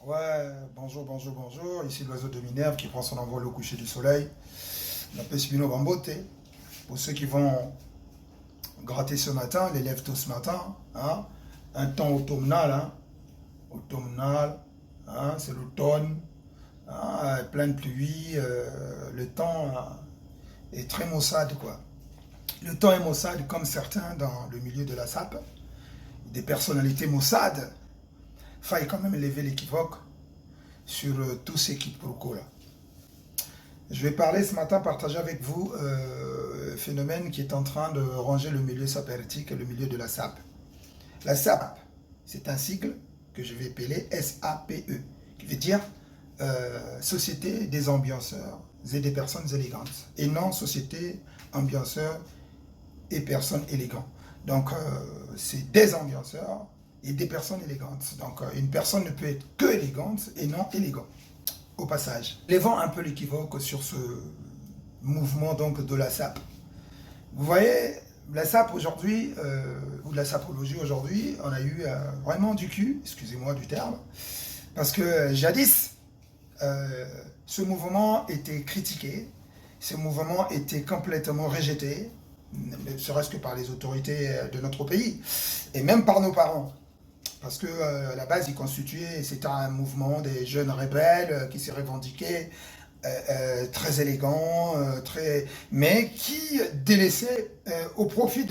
Ouais, bonjour, bonjour, bonjour. Ici l'oiseau de Minerve qui prend son envol au coucher du soleil. La Pespino Bambote. Pour ceux qui vont gratter ce matin, les lèvres tôt ce matin, hein, un temps automnal, hein, automnal, hein, c'est l'automne, hein, plein de pluie, le temps est très maussade, quoi. Le temps est maussade comme certains dans le milieu de la SAP, des personnalités maussades. Faille quand même lever l'équivoque sur tous ces quiproquos là. Je vais parler ce matin, partager avec vous un phénomène qui est en train de ranger le milieu sapérétique et le milieu de la SAP. La SAP, c'est un sigle que je vais appeler SAPE, qui veut dire Société des ambianceurs et des personnes élégantes, et non Société ambianceurs et personnes élégantes. Donc, c'est des ambianceurs et des personnes élégantes. Donc, une personne ne peut être que élégante et non élégante. Au passage, levant un peu l'équivoque sur ce mouvement donc de la SAP. Vous voyez, la SAP aujourd'hui, ou la sapologie aujourd'hui, on a eu vraiment du cul, excusez-moi du terme, parce que jadis, ce mouvement était critiqué, ce mouvement était complètement rejeté, ne serait-ce que par les autorités de notre pays, et même par nos parents. Parce que à la base, il constituait, c'était un mouvement des jeunes rebelles qui se revendiquaient très élégants, mais qui délaissaient au profit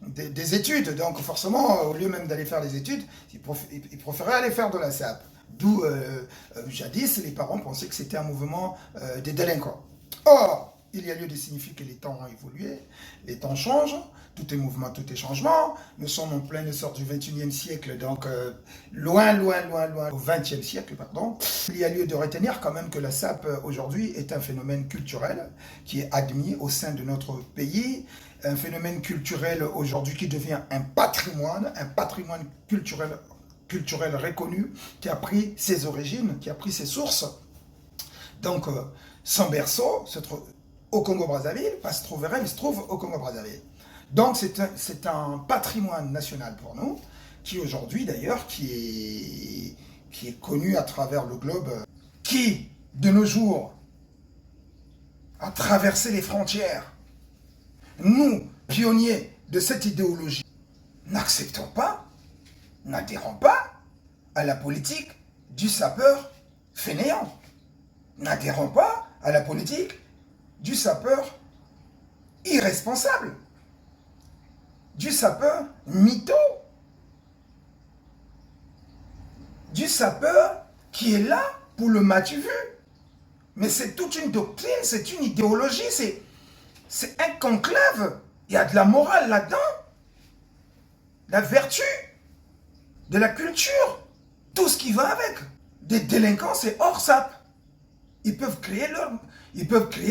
des études. Donc forcément, au lieu même d'aller faire les études, ils préféraient aller faire de la SAP. D'où, jadis, les parents pensaient que c'était un mouvement des délinquants. Or, il y a lieu de signifier que les temps ont évolué, les temps changent, tout est mouvement, tout est changement. Nous sommes en plein essor du 21e siècle, donc loin au 20e siècle, pardon. Il y a lieu de retenir quand même que la SAP aujourd'hui est un phénomène culturel qui est admis au sein de notre pays, un phénomène culturel aujourd'hui qui devient un patrimoine culturel reconnu, qui a pris ses origines, qui a pris ses sources. Donc, son berceau se trouve au Congo-Brazzaville, pas se trouverait, mais se trouve au Congo-Brazzaville. Donc, c'est un patrimoine national pour nous, qui aujourd'hui, d'ailleurs, qui est connu à travers le globe, qui, de nos jours, a traversé les frontières. Nous, pionniers de cette idéologie, n'acceptons pas, n'adhérons pas à la politique du sapeur fainéant. N'adhérons pas à la politique du sapeur irresponsable, du sapeur mytho, du sapeur qui est là pour le matu vu. Mais c'est toute une doctrine, c'est une idéologie, c'est un conclave. Il y a de la morale là-dedans, la vertu, de la culture, tout ce qui va avec. Des délinquants, c'est hors SAP. Ils peuvent créer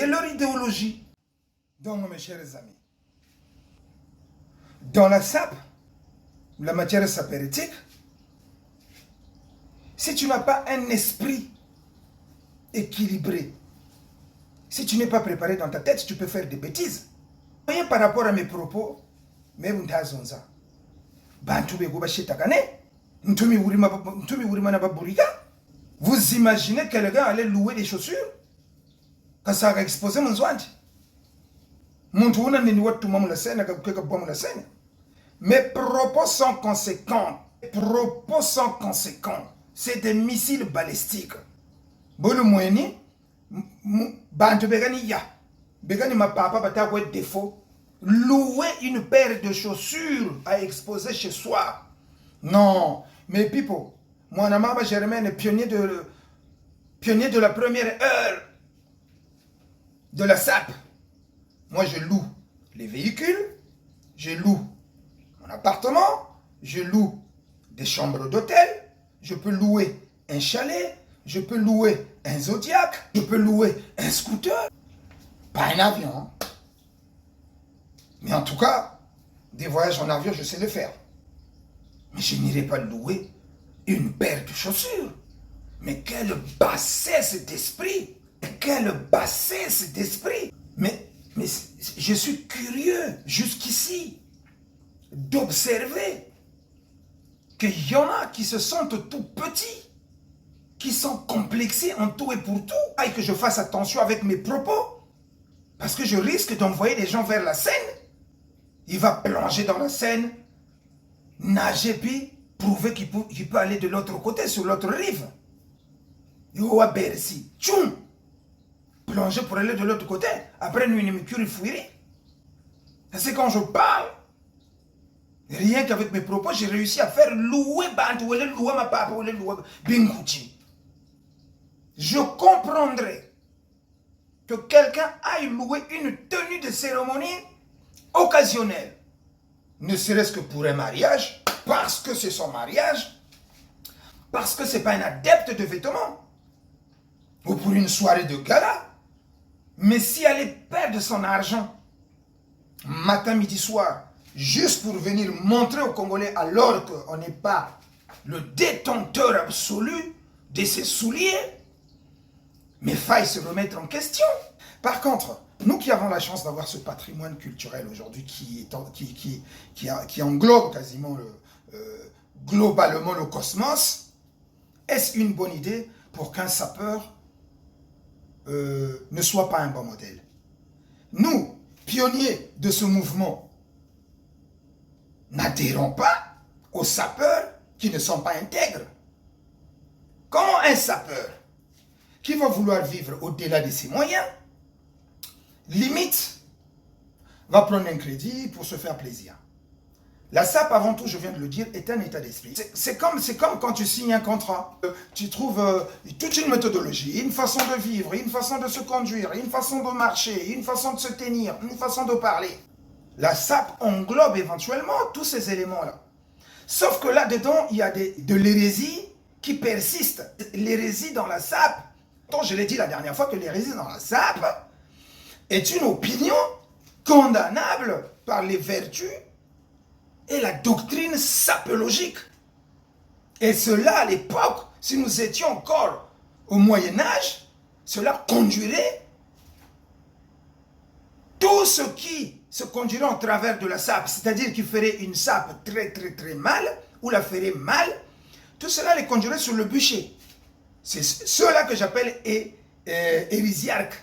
leur idéologie. Donc, mes chers amis, dans la SAP, la matière sapérétique, si tu n'as pas un esprit équilibré, si tu n'es pas préparé dans ta tête, tu peux faire des bêtises. Voyez par rapport à mes propos, mais vous imaginez quelqu'un aller louer des chaussures quand ça a exposé mon soin. Mes propos sont conséquents. Propos sont conséquents. C'est des missiles balistiques. Bolo mweni, bantu begani ya. Begani ma papa bata ouais défaut. Louer une paire de chaussures à exposer chez soi. Non, mais people, moi Namaba Germain est pionnier de la première heure de la SAP. Moi je loue les véhicules, je loue mon appartement, je loue des chambres d'hôtel, je peux louer un chalet, je peux louer un Zodiac, je peux louer un scooter, pas un avion. Hein. Mais en tout cas, des voyages en avion, je sais le faire. Mais je n'irai pas louer une paire de chaussures. Mais quelle bassesse d'esprit! Quelle bassesse d'esprit! Mais je suis curieux jusqu'ici d'observer qu'il y en a qui se sentent tout petits, qui sont complexés en tout et pour tout. Et que je fasse attention avec mes propos. Parce que je risque d'envoyer les gens vers la Seine. Il va plonger dans la Seine, nager, puis prouver qu'il peut aller de l'autre côté, sur l'autre rive. Yo, à Bercy, tchoum, plonger pour aller de l'autre côté. Après, nous, une cure, il fuirait. C'est quand je parle, rien qu'avec mes propos, j'ai réussi à faire louer ma papa, Bingouchi. Je comprendrais que quelqu'un aille louer une tenue de cérémonie occasionnelle, ne serait-ce que pour un mariage, parce que c'est son mariage, parce que ce n'est pas un adepte de vêtements, ou pour une soirée de gala. Mais si elle perd son argent, matin, midi, soir, juste pour venir montrer aux Congolais, alors qu'on n'est pas le détenteur absolu de ses souliers, mais faille se remettre en question. Par contre, nous qui avons la chance d'avoir ce patrimoine culturel aujourd'hui qui englobe quasiment globalement le cosmos, est-ce une bonne idée pour qu'un sapeur ne soit pas un bon modèle? Nous, pionniers de ce mouvement, n'adhérons pas aux sapeurs qui ne sont pas intègres. Comment un sapeur qui va vouloir vivre au-delà de ses moyens, limite, va prendre un crédit pour se faire plaisir? La SAP, avant tout, je viens de le dire, est un état d'esprit. C'est comme quand tu signes un contrat. Tu trouves toute une méthodologie, une façon de vivre, une façon de se conduire, une façon de marcher, une façon de se tenir, une façon de parler. La SAP englobe éventuellement tous ces éléments-là. Sauf que là-dedans, il y a de l'hérésie qui persiste. L'hérésie dans la SAP, dont je l'ai dit la dernière fois que l'hérésie dans la SAP est une opinion condamnable par les vertus et la doctrine sapologique. Et cela, à l'époque, si nous étions encore au Moyen-Âge, cela conduirait tout ce qui se conduirait en travers de la sape, c'est-à-dire qui ferait une sape très très très mal, ou la ferait mal, tout cela les conduirait sur le bûcher. C'est cela que j'appelle hérésiarque.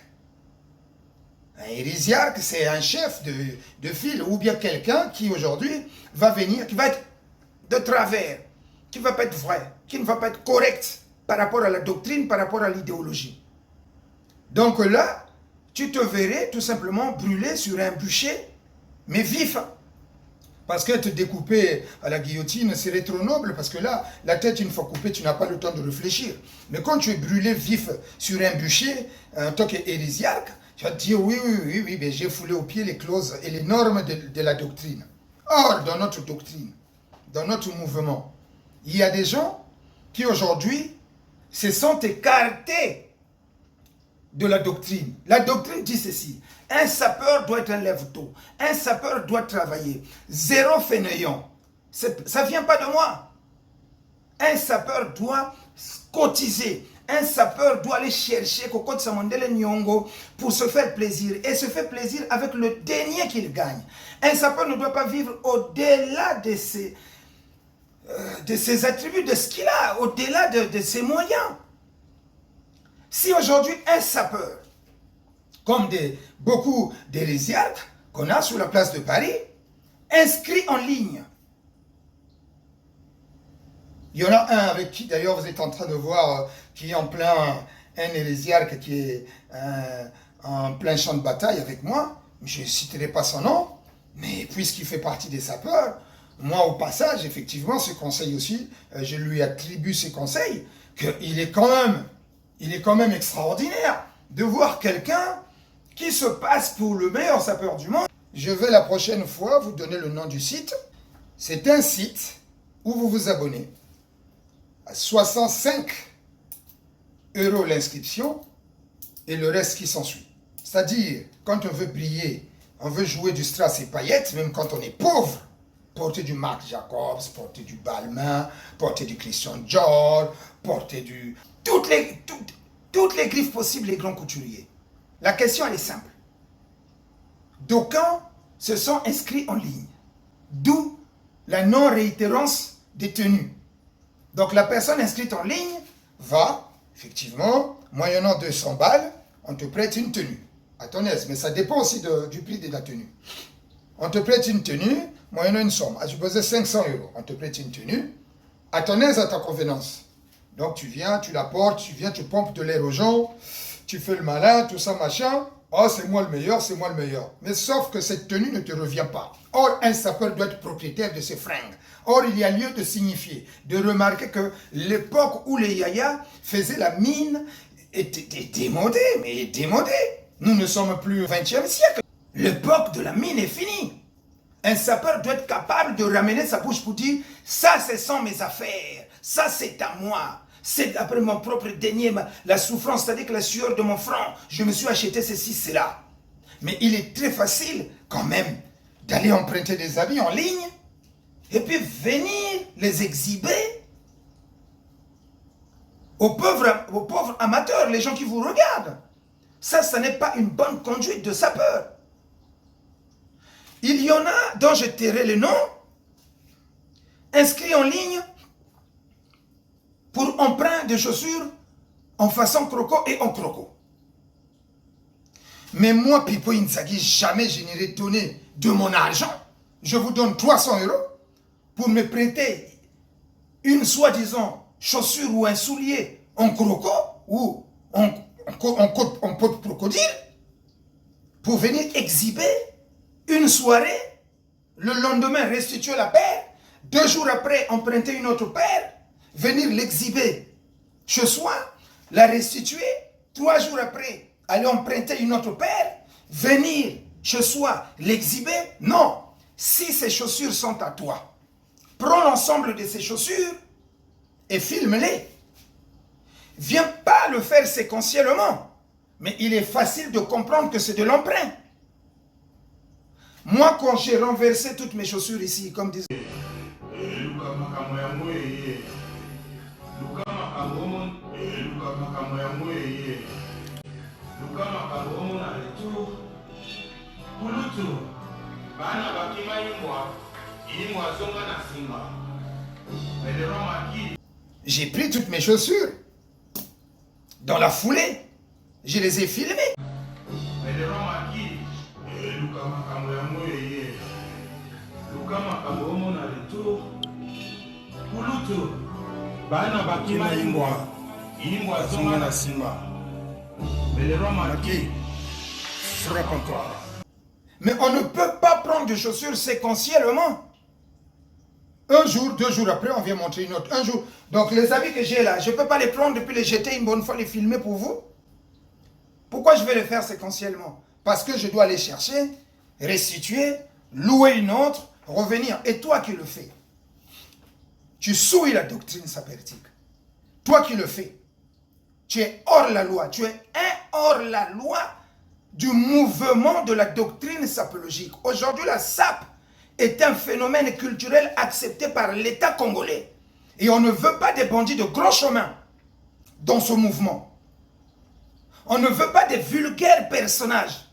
Un hérésiarque, c'est un chef de file, ou bien quelqu'un qui aujourd'hui va venir, qui va être de travers, qui ne va pas être vrai, qui ne va pas être correct par rapport à la doctrine, par rapport à l'idéologie. Donc là, tu te verrais tout simplement brûler sur un bûcher, mais vif. Parce que te découper à la guillotine serait trop noble, parce que là, la tête une fois coupée, tu n'as pas le temps de réfléchir. Mais quand tu es brûlé vif sur un bûcher, un toc hérésiarque, tu vas te dire oui, mais j'ai foulé aux pieds les clauses et les normes de la doctrine. Or, dans notre doctrine, dans notre mouvement, il y a des gens qui aujourd'hui se sont écartés de la doctrine. La doctrine dit ceci: un sapeur doit être un lève-tôt, un sapeur doit travailler, zéro fainéant. Ça ne vient pas de moi. Un sapeur doit cotiser. Un sapeur doit aller chercher Kokot Samondele Nyongo pour se faire plaisir. Et se fait plaisir avec le denier qu'il gagne. Un sapeur ne doit pas vivre au-delà de ses attributs, de ce qu'il a, au-delà de ses moyens. Si aujourd'hui un sapeur, comme beaucoup d'hérésiarques qu'on a sur la place de Paris, inscrit en ligne, il y en a un avec qui d'ailleurs vous êtes en train de voir qui est en plein, un hérésiarque qui est en plein champ de bataille avec moi, je ne citerai pas son nom, mais puisqu'il fait partie des sapeurs, moi au passage, effectivement, ce conseil aussi, je lui attribue ces conseils, qu'il est quand même extraordinaire de voir quelqu'un qui se passe pour le meilleur sapeur du monde. Je vais la prochaine fois vous donner le nom du site. C'est un site où vous vous abonnez à 65 € l'inscription et le reste qui s'ensuit. C'est-à-dire, quand on veut briller, on veut jouer du strass et paillettes, même quand on est pauvre, porter du Marc Jacobs, porter du Balmain, porter du Christian Dior, porter toutes les griffes possibles, les grands couturiers. La question, elle est simple. D'aucuns se sont inscrits en ligne, d'où la non-réitérance des tenues. Donc la personne inscrite en ligne va Effectivement, moyennant 200 balles, on te prête une tenue. À ton aise, mais ça dépend aussi du prix de la tenue. On te prête une tenue, moyennant une somme. À supposer 500 €. On te prête une tenue, à ton aise, à ta convenance. Donc tu viens, tu la portes, tu viens, tu pompes de l'air aux gens, tu fais le malin, tout ça, machin. Oh, c'est moi le meilleur, c'est moi le meilleur. Mais sauf que cette tenue ne te revient pas. Or, un sapeur doit être propriétaire de ses fringues. Or, il y a lieu de signifier, de remarquer que l'époque où les yayas faisaient la mine était démodée, mais démodée. Nous ne sommes plus au XXe siècle. L'époque de la mine est finie. Un sapeur doit être capable de ramener sa bouche pour dire « ça, ce sont mes affaires, ça, c'est à moi ». C'est d'après mon propre denier, la souffrance, c'est-à-dire que la sueur de mon front, je me suis acheté ceci, cela. Mais il est très facile, quand même, d'aller emprunter des habits en ligne et puis venir les exhiber aux pauvres amateurs, les gens qui vous regardent. Ça n'est pas une bonne conduite de sapeur. Il y en a dont je tairai le nom, inscrits en ligne, pour emprunt de chaussures en façon croco et en croco. Mais moi, Pipo Inzaghi, jamais je n'irai donner de mon argent. Je vous donne 300 € pour me prêter une soi-disant chaussure ou un soulier en croco ou en peau de crocodile pour venir exhiber une soirée, le lendemain restituer la paire, 2 jours après emprunter une autre paire, venir l'exhiber chez soi, la restituer, 3 jours après, aller emprunter une autre paire, venir chez soi, l'exhiber. Non, si ces chaussures sont à toi, prends l'ensemble de ces chaussures et filme-les. Viens pas le faire séquentiellement, mais il est facile de comprendre que c'est de l'emprunt. Moi, quand j'ai renversé toutes mes chaussures ici, comme disait... J'ai pris toutes mes chaussures. Dans la foulée, je les ai filmées. Mais on ne peut pas prendre des chaussures séquentiellement. Un jour, 2 jours après, on vient montrer une autre. Un jour. Donc les habits que j'ai là, je ne peux pas les prendre puis les jeter une bonne fois, les filmer pour vous. Pourquoi je vais les faire séquentiellement? Parce que je dois aller chercher, restituer, louer une autre, revenir. Et toi qui le fais, tu souilles la doctrine sapertique. Toi qui le fais, tu es hors la loi. Tu es un hors la loi du mouvement de la doctrine sapologique. Aujourd'hui, la sape est un phénomène culturel accepté par l'État congolais. Et on ne veut pas des bandits de gros chemin dans ce mouvement. On ne veut pas des vulgaires personnages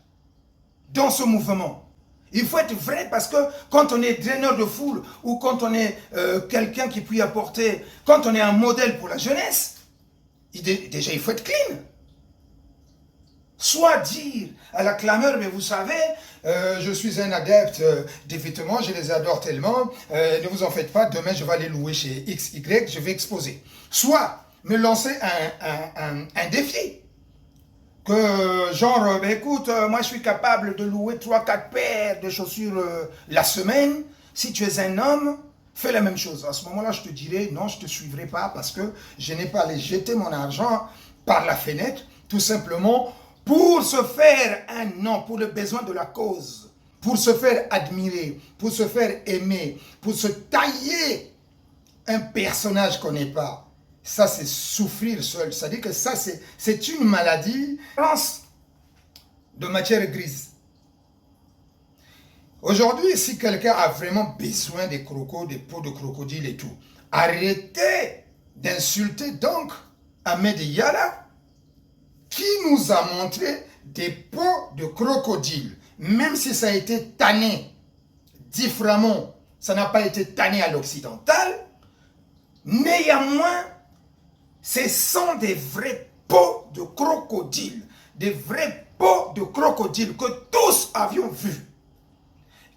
dans ce mouvement. Il faut être vrai parce que quand on est draineur de foule ou quand on est quelqu'un qui peut apporter, quand on est un modèle pour la jeunesse, déjà il faut être clean. Soit dire à la clameur, mais vous savez, je suis un adepte des vêtements, je les adore tellement, ne vous en faites pas, demain je vais aller louer chez XY, je vais exposer. Soit me lancer un défi, que genre, écoute, moi je suis capable de louer 3-4 paires de chaussures la semaine, si tu es un homme, fais la même chose. À ce moment-là, je te dirai, non, je ne te suivrai pas parce que je n'ai pas allé jeter mon argent par la fenêtre, tout simplement, pour se faire un nom, pour le besoin de la cause, pour se faire admirer, pour se faire aimer, pour se tailler un personnage qu'on n'est pas. Ça, c'est souffrir seul. C'est-à-dire que ça, c'est une maladie de matière grise. Aujourd'hui, si quelqu'un a vraiment besoin des crocos, des peaux de crocodile et tout, arrêtez d'insulter donc Ahmed Yala, qui nous a montré des peaux de crocodile, même si ça a été tanné différemment, ça n'a pas été tanné à l'occidental, néanmoins, Ce sont des vrais peaux de crocodile. Des vrais peaux de crocodile que tous avions vus.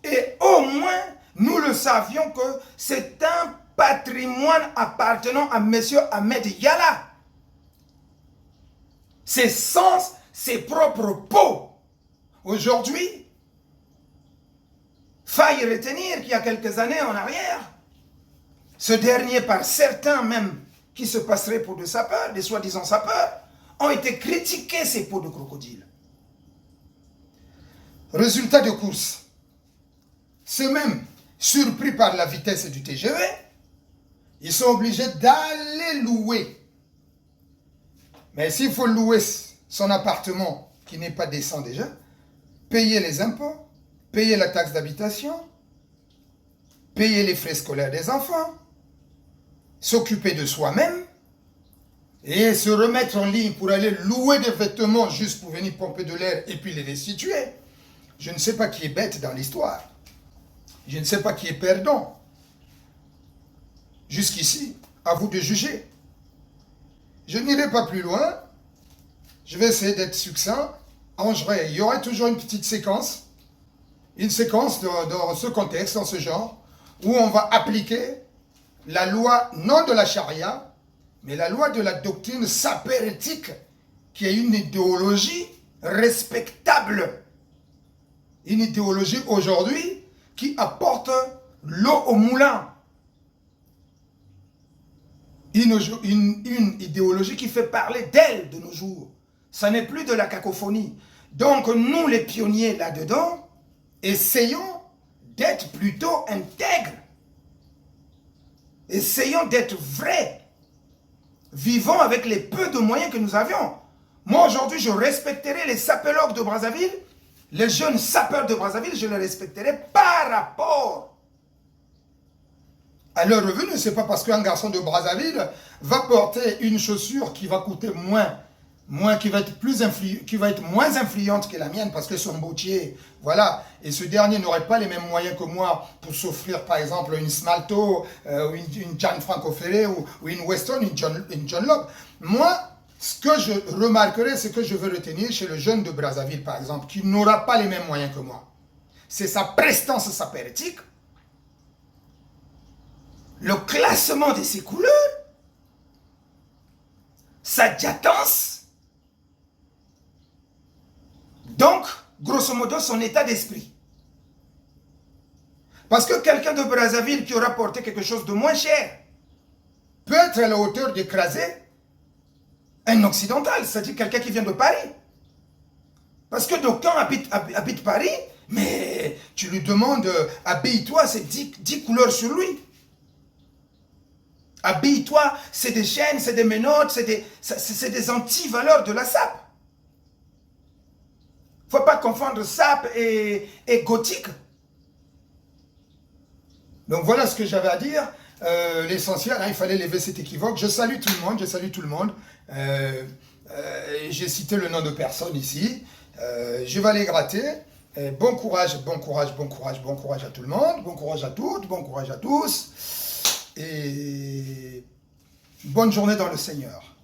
Et au moins, nous le savions que c'est un patrimoine appartenant à M. Ahmed Yala. C'est sans ses propres peaux. Aujourd'hui, faille retenir qu'il y a quelques années en arrière, ce dernier, par certains même, qui se passeraient pour des sapeurs, des soi-disant sapeurs, ont été critiqués, ces peaux de crocodile. Résultat de course. Ceux-mêmes, surpris par la vitesse du TGV, ils sont obligés d'aller louer. Mais s'il faut louer son appartement, qui n'est pas décent déjà, payer les impôts, payer la taxe d'habitation, payer les frais scolaires des enfants, s'occuper de soi-même, et se remettre en ligne pour aller louer des vêtements juste pour venir pomper de l'air et puis les restituer. Je ne sais pas qui est bête dans l'histoire. Je ne sais pas qui est perdant. Jusqu'ici, à vous de juger. Je n'irai pas plus loin. Je vais essayer d'être succinct. Il y aurait toujours une petite séquence. Une séquence dans ce contexte, dans ce genre, où on va appliquer la loi, non de la charia, mais la loi de la doctrine sapérétique, qui est une idéologie respectable. Une idéologie aujourd'hui qui apporte l'eau au moulin. Une idéologie qui fait parler d'elle de nos jours. Ça n'est plus de la cacophonie. Donc nous, les pionniers là-dedans, essayons d'être plutôt intègres. Essayons d'être vrais. Vivons avec les peu de moyens que nous avions. Moi, aujourd'hui, je respecterai les sapeurs de Brazzaville, les jeunes sapeurs de Brazzaville, je les respecterai par rapport à leur revenu. Ce n'est pas parce qu'un garçon de Brazzaville va porter une chaussure qui va coûter qui va être moins influente que la mienne parce que son bottier, voilà, et ce dernier n'aurait pas les mêmes moyens que moi pour s'offrir par exemple une Smalto, ou une Gianfranco Ferré ou une Weston, une John Locke. Moi, ce que je remarquerai, c'est que je veux retenir chez le jeune de Brazzaville par exemple, qui n'aura pas les mêmes moyens que moi. C'est sa prestance sapérétique, le classement de ses couleurs, sa diatance, donc, grosso modo, son état d'esprit. Parce que quelqu'un de Brazzaville qui aura porté quelque chose de moins cher peut être à la hauteur d'écraser un occidental, c'est-à-dire quelqu'un qui vient de Paris. Parce que d'aucuns habitent Paris, mais tu lui demandes, habille-toi, c'est 10 couleurs sur lui. Habille-toi, c'est des chaînes, c'est des menottes, c'est des anti-valeurs de la SAP. Il ne faut pas confondre SAP et gothique. Donc voilà ce que j'avais à dire. L'essentiel, il fallait lever cet équivoque. Je salue tout le monde, j'ai cité le nom de personne ici. Je vais aller gratter. Bon courage à tout le monde. Bon courage à toutes, bon courage à tous. Et bonne journée dans le Seigneur.